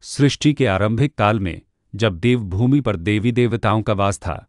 सृष्टि के आरंभिक काल में जब देवभूमि पर देवी देवताओं का वास था,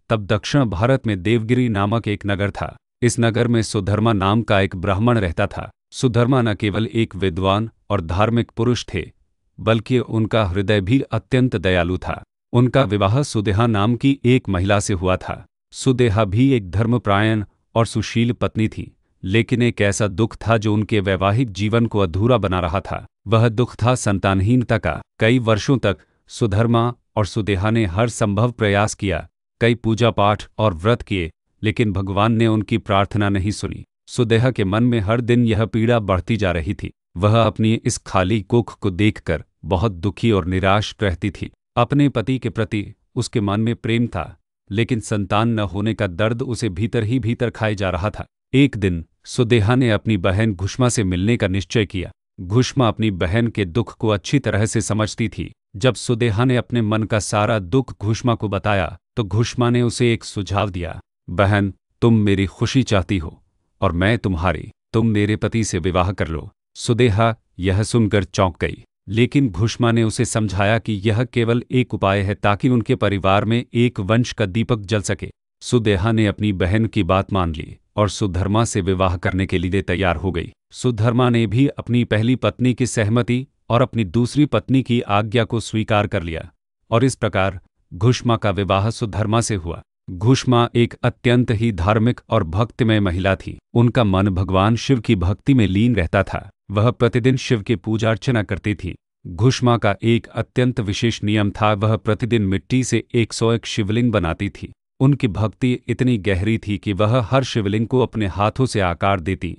तब दक्षिण भारत में देवगिरी नामक एक नगर था। इस नगर में सुधर्मा नाम का एक ब्राह्मण रहता था। सुधर्मा न केवल एक विद्वान और धार्मिक पुरुष थे, बल्कि उनका हृदय भी अत्यंत दयालु था। उनका विवाह सुदेहा नाम की एक महिला से हुआ था। सुदेहा भी एक धर्मपरायण और सुशील पत्नी थी, लेकिन एक ऐसा दुख था जो उनके वैवाहिक जीवन को अधूरा बना रहा था। वह दुख था संतानहीनता का। कई वर्षों तक सुधर्मा और सुदेहा ने हर संभव प्रयास किया, कई पूजा पाठ और व्रत किए, लेकिन भगवान ने उनकी प्रार्थना नहीं सुनी। सुदेहा के मन में हर दिन यह पीड़ा बढ़ती जा रही थी। वह अपनी इस खाली कोख को देखकर बहुत दुखी और निराश रहती थी। अपने पति के प्रति उसके मन में प्रेम था, लेकिन संतान न होने का दर्द उसे भीतर ही भीतर खाए जा रहा था। एक दिन सुदेहा ने अपनी बहन घुष्मा से मिलने का निश्चय किया। घुष्मा अपनी बहन के दुख को अच्छी तरह से समझती थी। जब सुदेहा ने अपने मन का सारा दुख घुष्मा को बताया, तो घुष्मा ने उसे एक सुझाव दिया। बहन, तुम मेरी खुशी चाहती हो और मैं तुम्हारी। तुम मेरे पति से विवाह कर लो। सुदेहा यह सुनकर चौंक गई, लेकिन घुष्मा ने उसे समझाया कि यह केवल एक उपाय है ताकि उनके परिवार में एक वंश का दीपक जल सके। सुदेहा ने अपनी बहन की बात मान ली और सुधर्मा से विवाह करने के लिए तैयार हो गई। सुधर्मा ने भी अपनी पहली पत्नी की सहमति और अपनी दूसरी पत्नी की आज्ञा को स्वीकार कर लिया, और इस प्रकार घुष्मा का विवाह सुधर्मा से हुआ। घुष्मा एक अत्यंत ही धार्मिक और भक्तिमय महिला थी। उनका मन भगवान शिव की भक्ति में लीन रहता था। वह प्रतिदिन शिव की पूजा अर्चना करती थी। घुष्मा का एक अत्यंत विशेष नियम था, वह प्रतिदिन मिट्टी से 101 शिवलिंग बनाती थी। उनकी भक्ति इतनी गहरी थी कि वह हर शिवलिंग को अपने हाथों से आकार देती,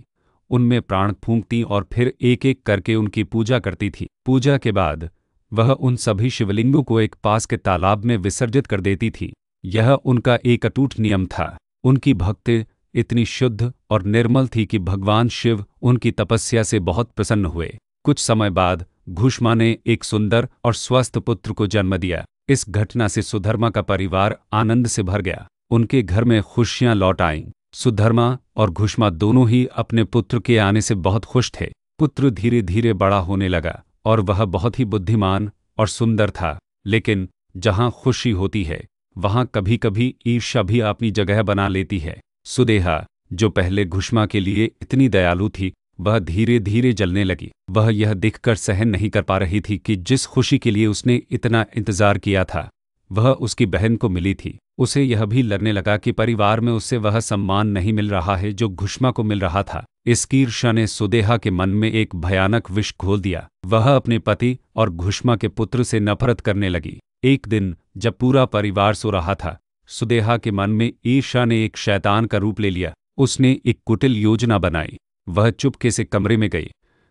उनमें प्राण फूंकती और फिर एक एक करके उनकी पूजा करती थी। पूजा के बाद वह उन सभी शिवलिंगों को एक पास के तालाब में विसर्जित कर देती थी। यह उनका एक अटूट नियम था। उनकी भक्ति इतनी शुद्ध और निर्मल थी कि भगवान शिव उनकी तपस्या से बहुत प्रसन्न हुए। कुछ समय बाद घुष्मा ने एक सुंदर और स्वस्थ पुत्र को जन्म दिया। इस घटना से सुधर्मा का परिवार आनंद से भर गया। उनके घर में खुशियां लौट आईं। सुधर्मा और घुष्मा दोनों ही अपने पुत्र के आने से बहुत खुश थे। पुत्र धीरे धीरे बड़ा होने लगा और वह बहुत ही बुद्धिमान और सुंदर था। लेकिन जहां खुशी होती है, वहां कभी कभी ईर्ष्या भी अपनी जगह बना लेती है। सुदेहा, जो पहले घुष्मा के लिए इतनी दयालु थी, वह धीरे धीरे जलने लगी। वह यह देखकर सहन नहीं कर पा रही थी कि जिस खुशी के लिए उसने इतना इंतजार किया था, वह उसकी बहन को मिली थी। उसे यह भी लगने लगा कि परिवार में उससे वह सम्मान नहीं मिल रहा है जो घुष्मा को मिल रहा था। इसकी ईर्ष्या ने सुदेहा के मन में एक भयानक विष घोल दिया। वह अपने पति और घुष्मा के पुत्र से नफरत करने लगी। एक दिन जब पूरा परिवार सो रहा था, सुदेहा के मन में ईर्ष्या ने एक शैतान का रूप ले लिया। उसने एक कुटिल योजना बनाई। वह चुपके से कमरे में गई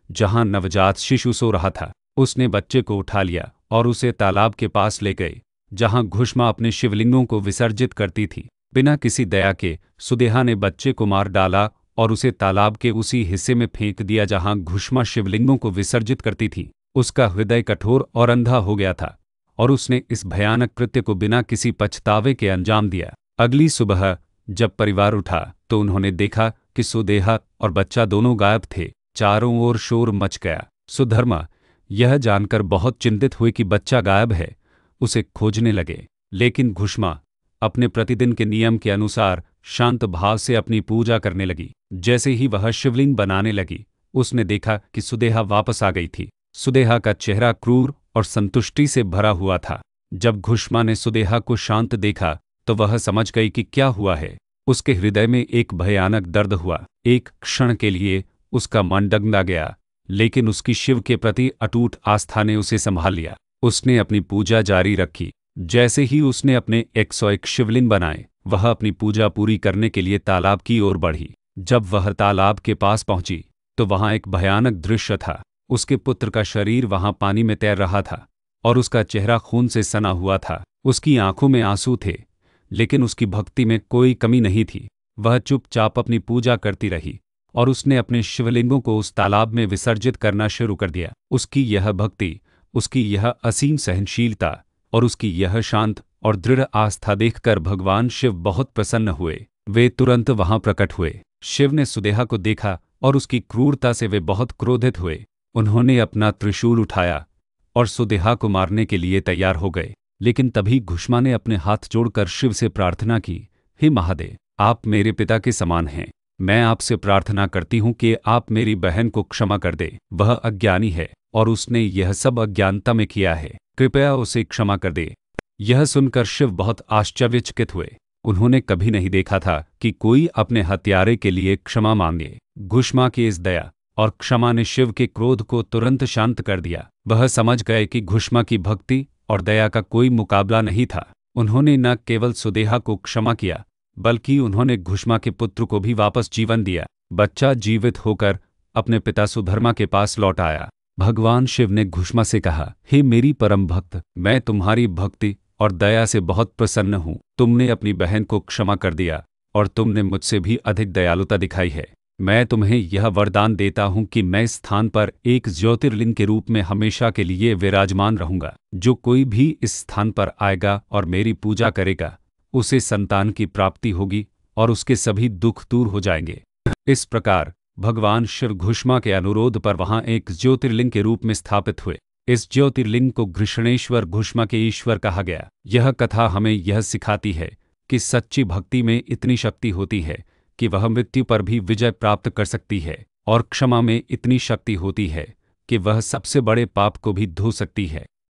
जहां नवजात शिशु सो रहा था। उसने बच्चे को उठा लिया और उसे तालाब के पास ले गई जहां घुष्मा अपने शिवलिंगों को विसर्जित करती थी। बिना किसी दया के सुदेहा ने बच्चे को मार डाला और उसे तालाब के उसी हिस्से में फेंक दिया जहां घुष्मा शिवलिंगों को विसर्जित करती थी। उसका हृदय कठोर और अंधा हो गया था और उसने इस भयानक कृत्य को बिना किसी पछतावे के अंजाम दिया। अगली सुबह जब परिवार उठा तो उन्होंने देखा कि सुदेहा और बच्चा दोनों गायब थे। चारों ओर शोर मच गया। सुधर्मा यह जानकर बहुत चिंतित हुई कि बच्चा गायब है, उसे खोजने लगे। लेकिन घुष्मा अपने प्रतिदिन के नियम के अनुसार शांत भाव से अपनी पूजा करने लगी। जैसे ही वह शिवलिंग बनाने लगी, उसने देखा कि सुदेहा वापस आ गई थी। सुदेहा का चेहरा क्रूर और संतुष्टि से भरा हुआ था। जब घुष्मा ने सुदेहा को शांत देखा तो वह समझ गई कि क्या हुआ है। उसके हृदय में एक भयानक दर्द हुआ। एक क्षण के लिए उसका मन डगमगा गया, लेकिन उसकी शिव के प्रति अटूट आस्था ने उसे संभाल लिया। उसने अपनी पूजा जारी रखी। जैसे ही उसने अपने 101 शिवलिंग बनाए, वह अपनी पूजा पूरी करने के लिए तालाब की ओर बढ़ी। जब वह तालाब के पास पहुंची तो वहां एक भयानक दृश्य था। उसके पुत्र का शरीर वहां पानी में तैर रहा था और उसका चेहरा खून से सना हुआ था। उसकी आंखों में आंसू थे, लेकिन उसकी भक्ति में कोई कमी नहीं थी। वह चुपचाप अपनी पूजा करती रही और उसने अपने शिवलिंगों को उस तालाब में विसर्जित करना शुरू कर दिया। उसकी यह भक्ति, उसकी यह असीम सहनशीलता और उसकी यह शांत और दृढ़ आस्था देखकर भगवान शिव बहुत प्रसन्न हुए। वे तुरंत वहां प्रकट हुए। शिव ने सुदेहा को देखा और उसकी क्रूरता से वे बहुत क्रोधित हुए। उन्होंने अपना त्रिशूल उठाया और सुदेहा को मारने के लिए तैयार हो गए। लेकिन तभी घुष्मा ने अपने हाथ जोड़कर शिव से प्रार्थना की, हे महादेव, आप मेरे पिता के समान हैं। मैं आपसे प्रार्थना करती हूँ कि आप मेरी बहन को क्षमा कर दे। वह अज्ञानी है और उसने यह सब अज्ञानता में किया है। कृपया उसे क्षमा कर दे। यह सुनकर शिव बहुत आश्चर्यचकित हुए। उन्होंने कभी नहीं देखा था कि कोई अपने हत्यारे के लिए क्षमा मांगे। घुष्मा की इस दया और क्षमा ने शिव के क्रोध को तुरंत शांत कर दिया। वह समझ गए कि घुष्मा की भक्ति और दया का कोई मुकाबला नहीं था। उन्होंने न केवल सुदेहा को क्षमा किया, बल्कि उन्होंने घुष्मा के पुत्र को भी वापस जीवन दिया। बच्चा जीवित होकर अपने पिता सुधर्मा के पास लौट आया। भगवान शिव ने घुष्मा से कहा, हे मेरी परम भक्त, मैं तुम्हारी भक्ति और दया से बहुत प्रसन्न हूँ। तुमने अपनी बहन को क्षमा कर दिया और तुमने मुझसे भी अधिक दयालुता दिखाई है। मैं तुम्हें यह वरदान देता हूँ कि मैं इस स्थान पर एक ज्योतिर्लिंग के रूप में हमेशा के लिए विराजमान रहूंगा। जो कोई भी इस स्थान पर आएगा और मेरी पूजा करेगा, उसे संतान की प्राप्ति होगी और उसके सभी दुख दूर हो जाएंगे। इस प्रकार भगवान शिव घुष्मा के अनुरोध पर वहां एक ज्योतिर्लिंग के रूप में स्थापित हुए। इस ज्योतिर्लिंग को घृष्णेश्वर घुष्मा के ईश्वर कहा गया। यह कथा हमें यह सिखाती है कि सच्ची भक्ति में इतनी शक्ति होती है कि वह मृत्यु पर भी विजय प्राप्त कर सकती है, और क्षमा में इतनी शक्ति होती है कि वह सबसे बड़े पाप को भी धो सकती है।